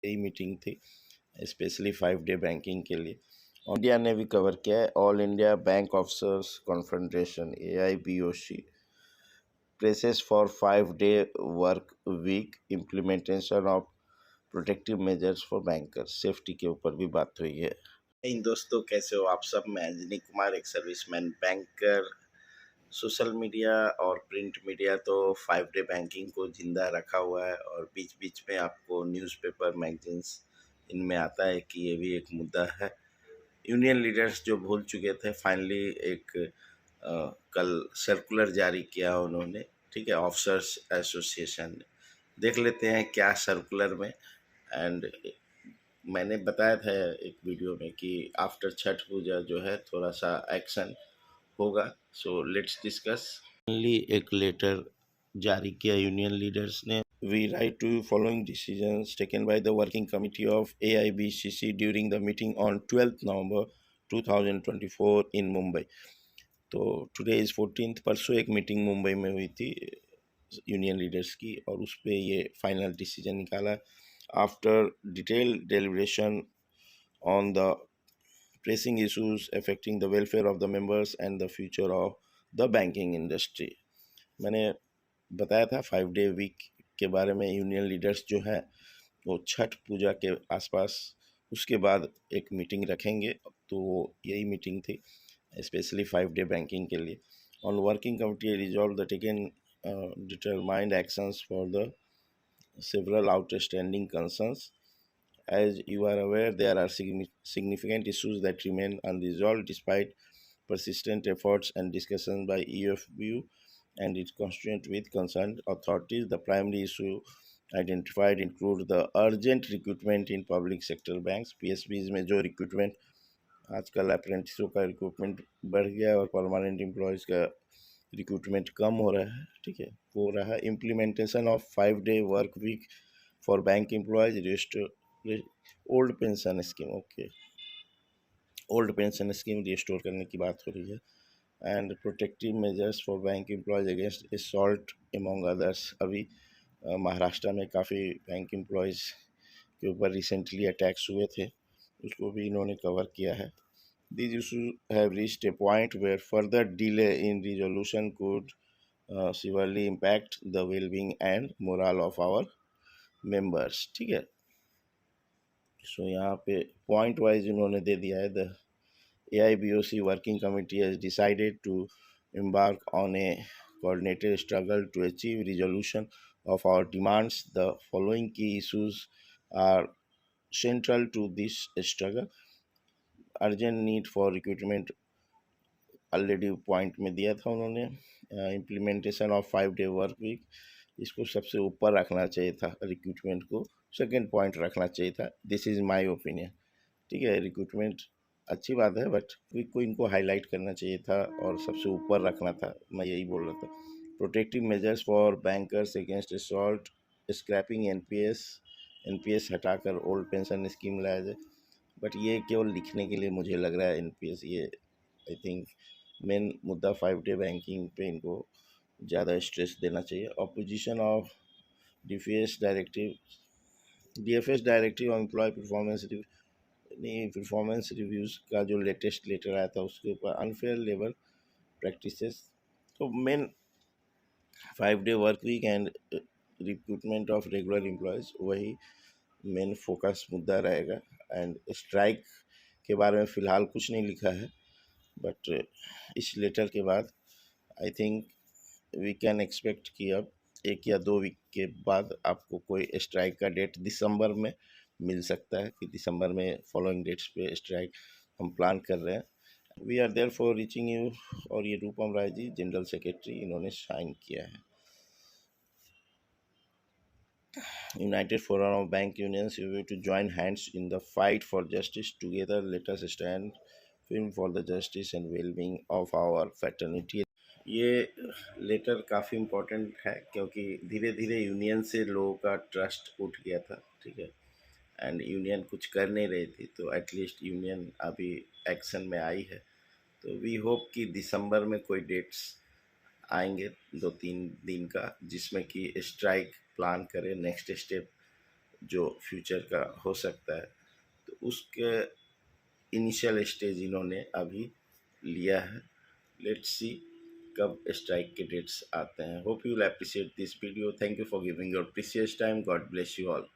यही मीटिंग थी specially 5 day banking के लिए। इंडिया ने भी कवर किया है। All India Bank Officers Confederation AIBOC presses for 5 day work week implementation of protective measures for bankers, safety के ऊपर भी बात हुई है। इन दोस्तों, कैसे हो आप सब? मैं अंजनी कुमार, एक सर्विसमैन बैंकर। सोशल मीडिया और प्रिंट मीडिया तो 5 डे बैंकिंग को जिंदा रखा हुआ है, और बीच बीच में आपको न्यूज़पेपर मैगजीन्स इनमें आता है कि ये भी एक मुद्दा है। यूनियन लीडर्स जो भूल चुके थे, फाइनली एक कल सर्कुलर जारी किया उन्होंने, ठीक है, ऑफिसर्स एसोसिएशन ने। देख लेते हैं क्या सर्कुलर में। एंड मैंने बताया था एक वीडियो में कि आफ्टर छठ पूजा जो है थोड़ा सा एक्शन होगा। So let's discuss. एक लेटर जारी किया यूनियन लीडर्स ने। We write to following decisions taken by the working committee of AIBCC during the meeting on 12 November 2024 in Mumbai. तो टुडे इज़ 14th। परसों एक मीटिंग मुंबई में हुई थी यूनियन लीडर्स की, और उस पर ये फाइनल डिसीजन निकाला after detail deliberation on the pressing issues affecting the welfare of the members and the future of the banking industry। मैंने बताया था 5 डे वीक के बारे में। यूनियन लीडर्स जो हैं वो छठ पूजा के आसपास उसके बाद एक मीटिंग रखेंगे, तो यही मीटिंग थी स्पेशली 5 डे बैंकिंग के लिए। On working committee resolve the taken determined actions for the several outstanding concerns। As you are aware, there are significant issues that remain unresolved despite persistent efforts and discussions by EFBU and its constituent with concerned authorities. The primary issue identified include the urgent recruitment in public sector banks। PSBs में जो recruitment आजकल अप्रेंटिसों का recruitment बढ़ गया और permanent employees का recruitment कम हो रहा है, ठीक है, वो रहा। Implementation of 5 day work week for bank employees, old pension scheme, okay, old pension scheme restore करने की बात हो रही है। And protective measures for bank employees against assault among others. अभी महाराष्ट्र में काफ़ी बैंक एम्प्लॉयज़ के ऊपर रिसेंटली अटैक्स हुए थे, उसको भी इन्होंने कवर किया है। These issues have reached a point where further delay in resolution could severely impact the well-being and morale of our members, ठीक है। सो यहाँ पे पॉइंट वाइज इन्होंने दे दिया है। The AIBOC working committee has decided to embark on a coordinated struggle to achieve resolution of our demands। The following key issues are central to this struggle: urgent need for recruitment, already point में दिया था उन्होंने। Implementation of 5 day work week, इसको सबसे ऊपर रखना चाहिए था, रिक्रूटमेंट को सेकंड पॉइंट रखना चाहिए था। दिस इज़ माय ओपिनियन, ठीक है। रिक्रूटमेंट अच्छी बात है, बट वीक को इनको हाईलाइट करना चाहिए था और सबसे ऊपर रखना था, मैं यही बोल रहा था। Protective measures for bankers against assault, scrapping NPS हटाकर ओल्ड पेंशन स्कीम लाया जाए। बट ये केवल लिखने के लिए मुझे लग रहा है एनपीएस, ये आई थिंक मेन मुद्दा 5 डे बैंकिंग पे इनको ज़्यादा स्ट्रेस देना चाहिए। Opposition of DFS directive on employee performance reviews का जो लेटेस्ट लेटर आया था उसके ऊपर अनफेयर लेबर प्रैक्टिसेस। तो main 5 day work week and recruitment of regular employees, वही मेन फोकस मुद्दा रहेगा। एंड स्ट्राइक के बारे में फ़िलहाल कुछ नहीं लिखा है, बट इस लेटर के बाद I think we can expect कि अब 1 या 2 वीक के बाद आपको कोई स्ट्राइक का डेट दिसंबर में मिल सकता है कि दिसंबर में फॉलोइंग डेट्स पे स्ट्राइक हम प्लान कर रहे हैं। We are there for reaching you. और ये रूपम राय जी जनरल सेक्रेटरी, इन्होंने साइन किया है। United Forum of Bank Unions, we will to join hands in the fight for justice. Together, let us stand firm for the justice and well-being of our fraternity। ये letter काफ़ी important है क्योंकि धीरे धीरे union से लोगों का trust उठ गया था, ठीक है। एंड यूनियन कुछ कर नहीं रही थी, तो एटलीस्ट यूनियन अभी एक्शन में आई है। तो वी होप कि दिसंबर में कोई डेट्स आएंगे 2-3 दिन का, जिसमें कि स्ट्राइक प्लान करें, नेक्स्ट स्टेप जो फ्यूचर का हो सकता है, तो उसके इनिशियल स्टेज इन्होंने अभी लिया है। लेट्स सी कब स्ट्राइक के डेट्स आते हैं। Hope you will appreciate this video. Thank you for giving your precious time. God bless you all.